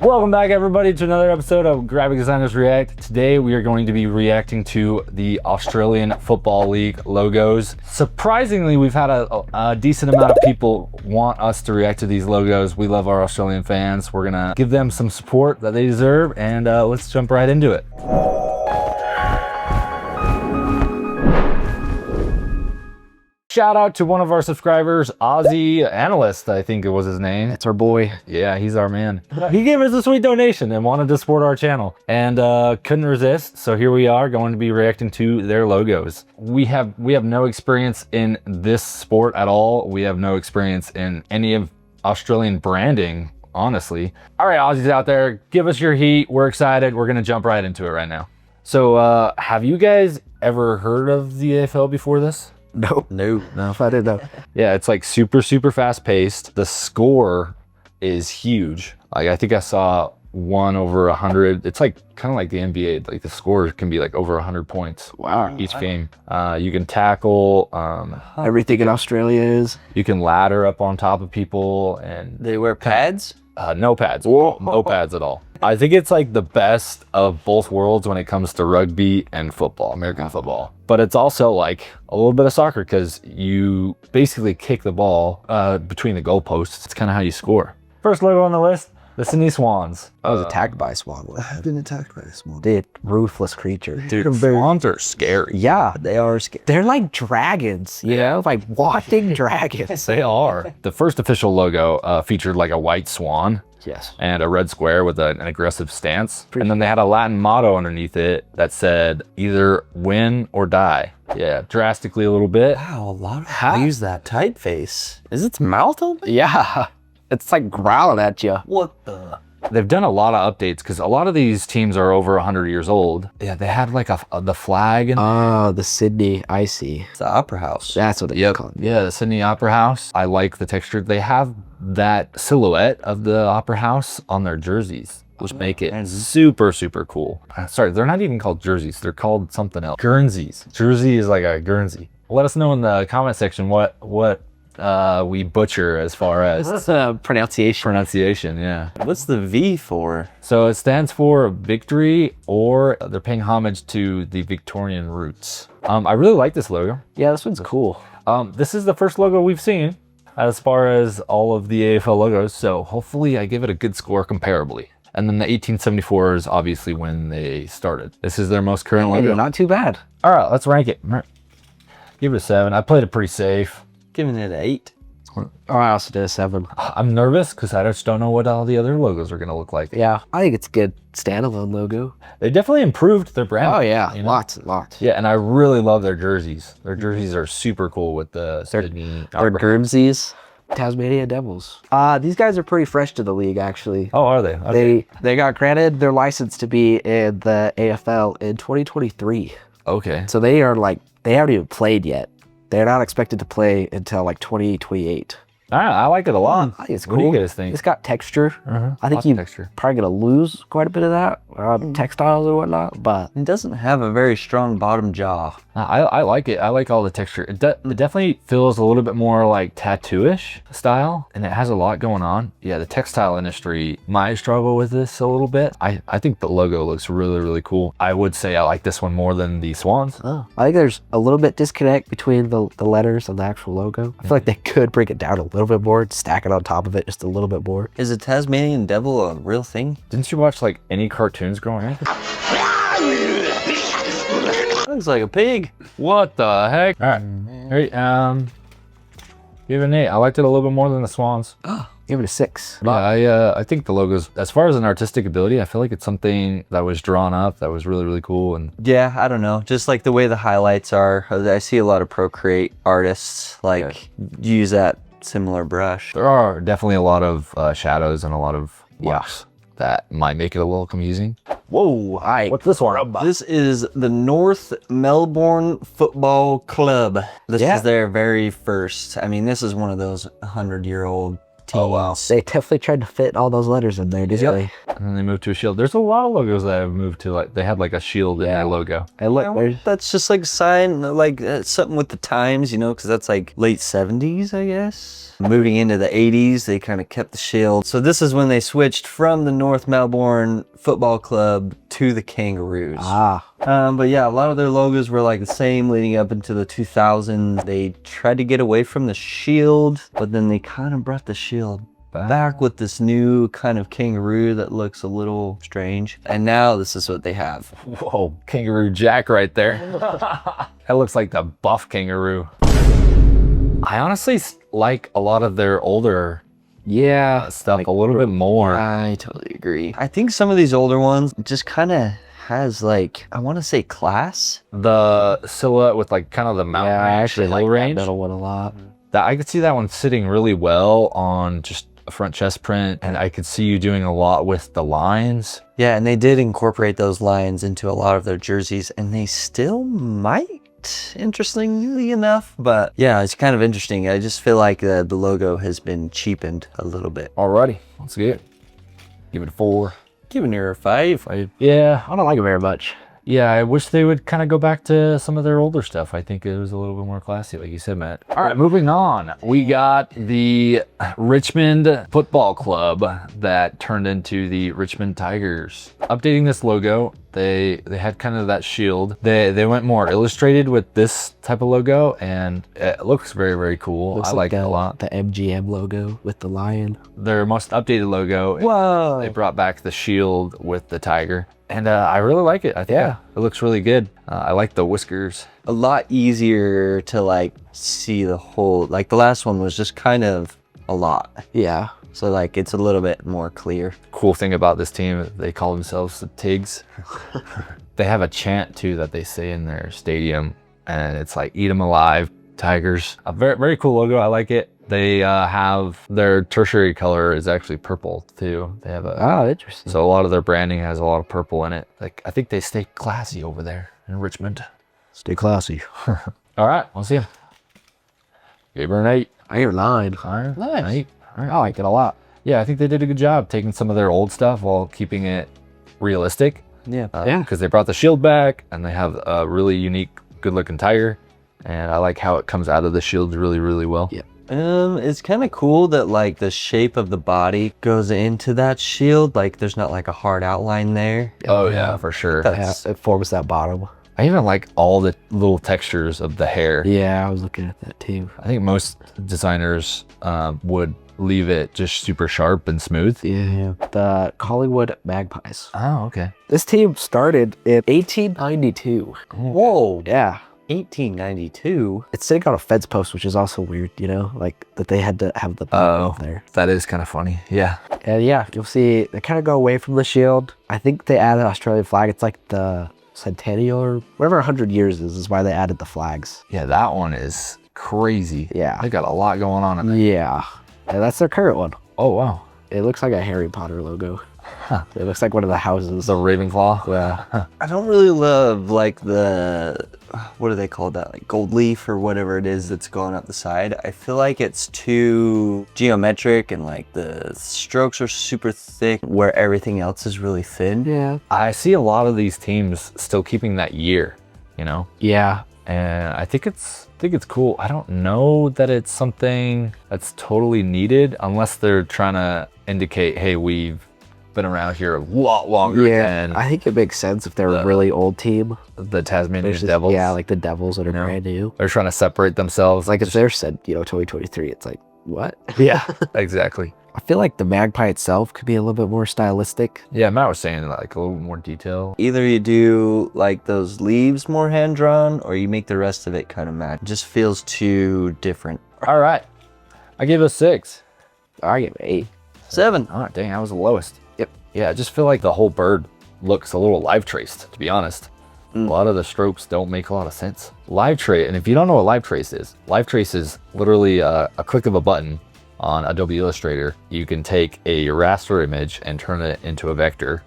Welcome back, everybody, to another episode of Graphic Designers React. Today we are going to be reacting to the Australian Football League logos. Surprisingly, we've had a decent amount of people want us to react to these logos. We love our Australian fans. We're gonna give them some support that they deserve, and let's jump right into it. Shout out to one of our subscribers, Aussie Analyst, I think it was his name. It's our boy. Yeah, he's our man. He gave us a sweet donation and wanted to support our channel and couldn't resist. So here we are going to be reacting to their logos. We have no experience in this sport at all. We have no experience in any of Australian branding, honestly. All right, Aussies out there, give us your heat. We're excited. We're gonna jump right into it right now. So have you guys ever heard of the AFL before this? No, if I didn't know. Yeah, it's like super fast paced. The score is huge. Like I think I saw one over 100. It's like kind of like the NBA. Like the score can be like over 100 points. Wow. Each game. You can tackle. Everything in Australia is. You can ladder up on top of people, and They wear pads? no pads. No pads at all. I think it's like the best of both worlds when it comes to rugby and football, American football. But it's also like a little bit of soccer because you basically kick the ball between the goalposts. It's kind of how you score. First logo on the list, the Sydney Swans. I was attacked by a swan. I've been attacked by a swan. They're ruthless creature. Dude, swans are scary. Yeah, they are scary. They're like dragons, you know, like walking dragons. They are. The first official logo featured like a white swan. Yes. And a red square with an aggressive stance. And then they had a Latin motto underneath it that said either win or die. Yeah, drastically a little bit. Wow, a lot of people use that typeface. Is its mouth open? Yeah, it's like growling at you. What the? They've done a lot of updates because a lot of these teams are over 100 years old. Yeah, they had like the flag. And Oh, the Sydney, I see. It's the Opera House. That's what they call it. yeah, the Sydney Opera House. I like the texture. They have that silhouette of the Opera House on their jerseys, which make it super cool. Sorry, they're not even called jerseys. They're called something else. Guernseys. Jersey is like a Guernsey. Let us know in the comment section what we butcher as far as pronunciation. Yeah. What's the V for? So it stands for victory, or they're paying homage to the Victorian roots. I really like this logo. Yeah, this one's cool. This is the first logo we've seen as far as all of the AFL logos, so hopefully I give it a good score comparably. And then the 1874 is obviously when they started. This is their most current logo. Not too bad. All right, let's rank it. Give it a 7. I played it pretty safe. Giving it an 8. Oh, I also did a 7. I'm nervous because I just don't know what all the other logos are gonna look like. Yeah, I think it's a good standalone logo. They definitely improved their brand. Oh yeah, you know? lots and lots. Yeah, and I really love their jerseys. Their jerseys are super cool with the Sydney. Or Guernseys. Tasmania Devils. These guys are pretty fresh to the league, actually. Oh, are they? Okay. They got granted their license to be in the AFL in 2023. Okay. So they haven't even played yet. They're not expected to play until like 2028. All right, I like it a lot. I think it's cool. What do you guys think? It's got texture. I think Lots of texture. probably gonna lose quite a bit of that textiles or whatnot, but It doesn't have a very strong bottom jaw. I like it. I like all the texture. It definitely feels a little bit more like tattoo-ish style, and it has a lot going on. Yeah, the textile industry might struggle with this a little bit. I think the logo looks really cool. I would say I like this one more than the Swans. I think there's a little bit disconnect between the letters and the actual logo. I feel like they could break it down a little bit more, stack it on top of it just a little bit more. Is a Tasmanian devil a real thing? Didn't you watch like any cartoons growing up? Looks like a pig. What the heck? All right. Give it an 8. I liked it a little bit more than the Swans. Give it a 6. Yeah, I think the logos, as far as an artistic ability, I feel like it's something that was drawn up that was really cool. And Yeah, I don't know. Just like the way the highlights are. I see a lot of Procreate artists like use that similar brush. there are definitely a lot of shadows and a lot of marks that might make it a little confusing. Whoa, What's this one? This is the North Melbourne Football Club. This is their very first. I mean, this is one of those 100-year-old Tees. Oh, wow. They definitely tried to fit all those letters in there, didn't they? And then they moved to a shield. There's a lot of logos that have moved to they had like a shield in their logo. And look, there's That's just like a sign, like something with the times, because that's like late 70s, I guess. Moving into the 80s, they kind of kept the shield. So this is when they switched from the North Melbourne Football Club to the Kangaroos. But yeah, a lot of their logos were like the same leading up into the 2000s. They tried to get away from the shield, but then they kind of brought the shield back with this new kind of kangaroo that looks a little strange. And now this is what they have. Whoa, Kangaroo Jack right there. That looks like the buff kangaroo. I honestly like a lot of their older stuff a little bit more. I totally agree. I think some of these older ones just kind of has like, I want to say class. The silhouette with like kind of the mountain I actually like range. that middle one a lot. That I could see that one sitting really well on just a front chest print, and I could see you doing a lot with the lines. Yeah, and they did incorporate those lines into a lot of their jerseys, and they still might, interestingly enough. But yeah, it's kind of interesting. I just feel like the logo has been cheapened a little bit. Alrighty, let's get it. Give it a 4. Giving her a 5. Yeah, I don't like it very much. yeah, I wish they would kind of go back to some of their older stuff. I think it was a little bit more classy, like you said, Matt. All right, moving on. We got the Richmond Football Club that turned into the Richmond Tigers. Updating this logo, they had kind of that shield. They went more illustrated with this type of logo, and it looks very, very cool. I like it a lot. The MGM logo with the lion. Their most updated logo, Whoa. they brought back the shield with the tiger. And I really like it. I think it looks really good. I like the whiskers. A lot easier to like see the whole, like the last one was just kind of a lot. Yeah. So like it's a little bit more clear. Cool thing about this team, they call themselves the Tigs. They have a chant too that they say in their stadium, and it's like "Eat 'em alive, Tigers." A very, very cool logo. I like it. They have their tertiary color is actually purple too. They have Oh, interesting. so a lot of their branding has a lot of purple in it. Like I think they stay classy over there in Richmond. Stay classy. All right, we'll see him. Gave her an 8. I hear 9. All right, Nice. 8. All right. I like it a lot. Yeah, I think they did a good job taking some of their old stuff while keeping it realistic. Yeah. Yeah. Because they brought the shield back, and they have a really unique, good-looking tiger, and I like how it comes out of the shield really, really well. Yeah. It's kind of cool that like the shape of the body goes into that shield. Like there's not like a hard outline there. Oh yeah, for sure. Yeah, it forms that bottom. I even like all the little textures of the hair. Yeah, I was looking at that too. I think most designers would leave it just super sharp and smooth. Yeah. The Collingwood Magpies. Oh, okay. This team started in 1892. Whoa. Yeah. 1892. It's sitting on a fence post, which is also weird, like that they had to have the bottom up there. That is kind of funny. Yeah. And yeah, you'll see they kind of go away from the shield. I think they added an Australian flag. It's like the centennial or whatever 100 years is why they added the flags. Yeah, that one is crazy. Yeah. They got a lot going on in there. Yeah. And that's their current one. Oh, wow. It looks like a Harry Potter logo. It looks like one of the houses. The Ravenclaw. Yeah. I don't really love like what do they call that? Like gold leaf or whatever it is that's going up the side. I feel like it's too geometric and like the strokes are super thick where everything else is really thin. Yeah. I see a lot of these teams still keeping that year, Yeah. and I think it's cool. I don't know that it's something that's totally needed unless they're trying to indicate, hey, we've been around here a lot longer than I think it makes sense if they're a really old team. the Tasmania Versus- Devils. Yeah, like the Devils that are brand new. They're trying to separate themselves. Like if they're said, 2023, it's like, what? Yeah, exactly. I feel like the magpie itself could be a little bit more stylistic. Yeah, Matt was saying like a little more detail. Either you do like those leaves more hand drawn or you make the rest of it kind of match. It just feels too different. All right, I gave it a 6. I give it 8. 7. Oh, dang, I was the lowest. Yep. Yeah, I just feel like the whole bird looks a little live traced, to be honest. A lot of the strokes don't make a lot of sense. Live trace, and if you don't know what live trace is literally a click of a button on Adobe Illustrator. You can take a raster image and turn it into a vector.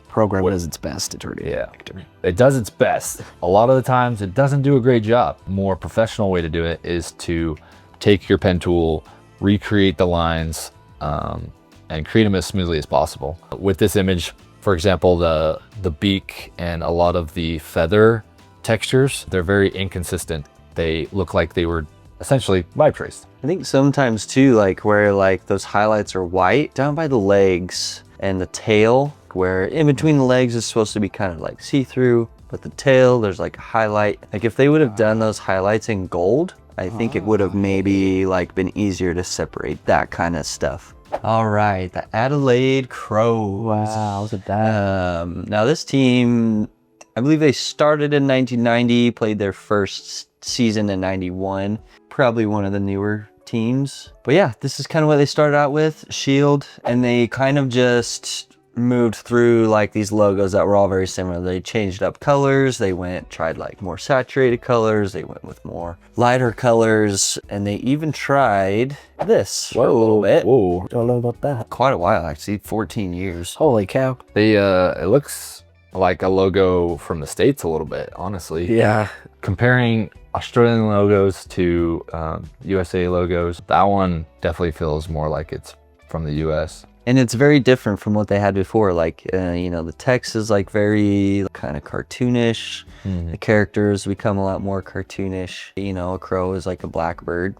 Program does its best to turn it into a vector. It does its best. A lot of the times it doesn't do a great job. More professional way to do it is to take your pen tool, recreate the lines and create them as smoothly as possible. With this image, for example, the beak and a lot of the feather textures, they're very inconsistent. They look like they were essentially vibe traced. I think sometimes too, like where like those highlights are white down by the legs and the tail, where in between the legs is supposed to be kind of like see-through, but the tail, there's like a highlight. Like if they would have done those highlights in gold, I think it would have maybe like been easier to separate that kind of stuff. All right, the Adelaide Crows. Wow, look at that. Now this team, I believe they started in 1990, played their first season in 91. Probably one of the newer teams. But yeah, this is kind of what they started out with, shield, and they kind of just moved through like these logos that were all very similar. They changed up colors, they tried like more saturated colors, they went with more lighter colors, and they even tried this for a little bit. Whoa. Don't know about that. Quite a while actually, 14 years. Holy cow. They it looks like a logo from the States a little bit, honestly. Yeah. Comparing Australian logos to USA logos, that one definitely feels more like it's from the US. And it's very different from what they had before. Like, you know, the text is like very kind of cartoonish. The characters become a lot more cartoonish. You know, a crow is like a blackbird.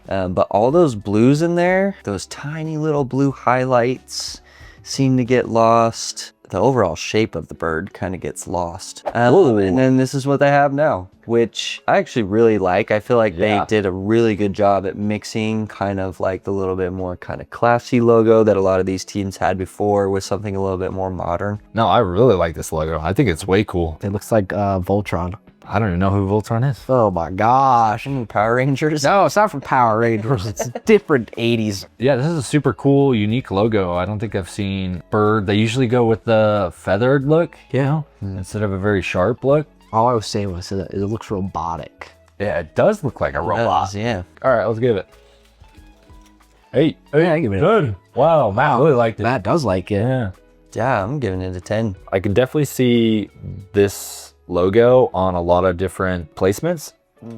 But all those blues in there, those tiny little blue highlights seem to get lost. The overall shape of the bird kind of gets lost. And then this is what they have now, which I actually really like. I feel like they did a really good job at mixing kind of like the little bit more kind of classy logo that a lot of these teams had before with something a little bit more modern. No, I really like this logo. I think it's way cool. It looks like Voltron. I don't even know who Voltron is. Oh my gosh. Power Rangers? No, it's not from Power Rangers. It's different 80s. Yeah, this is a super cool, unique logo. I don't think I've seen bird. They usually go with the feathered look, you know, instead of a very sharp look. All I was saying was that it looks robotic. Yeah, it does look like a robot. Yeah. All right, let's give it. Hey, Yeah, I give it good. Wow, Matt, I really liked it. Matt does like it. Yeah. Yeah, I'm giving it a 10. I can definitely see this logo on a lot of different placements.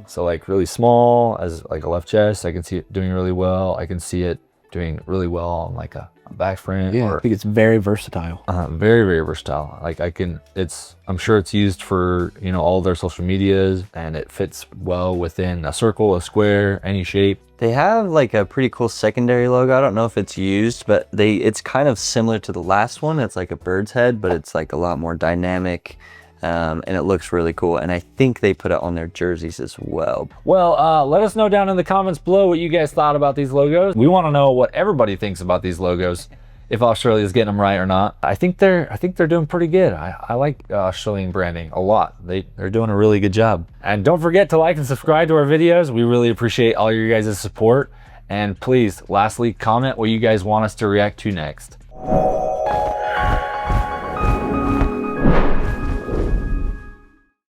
So like really small as like a left chest, I can see it doing really well. I can see it doing really well on like a back front. Yeah, I think it's very versatile. Very, very versatile. Like I'm sure it's used for, you know, all their social medias, and it fits well within a circle, a square, any shape. They have like a pretty cool secondary logo. I don't know if it's used, but it's kind of similar to the last one. It's like a bird's head, but it's like a lot more dynamic. And it looks really cool, and I think they put it on their jerseys as well. Well, let us know down in the comments below what you guys thought about these logos. We want to know what everybody thinks about these logos, if Australia's getting them right or not. I think they're doing pretty good. I like Australian branding a lot. They're doing a really good job. And don't forget to like and subscribe to our videos. We really appreciate all your guys' support. And please, lastly, comment what you guys want us to react to next.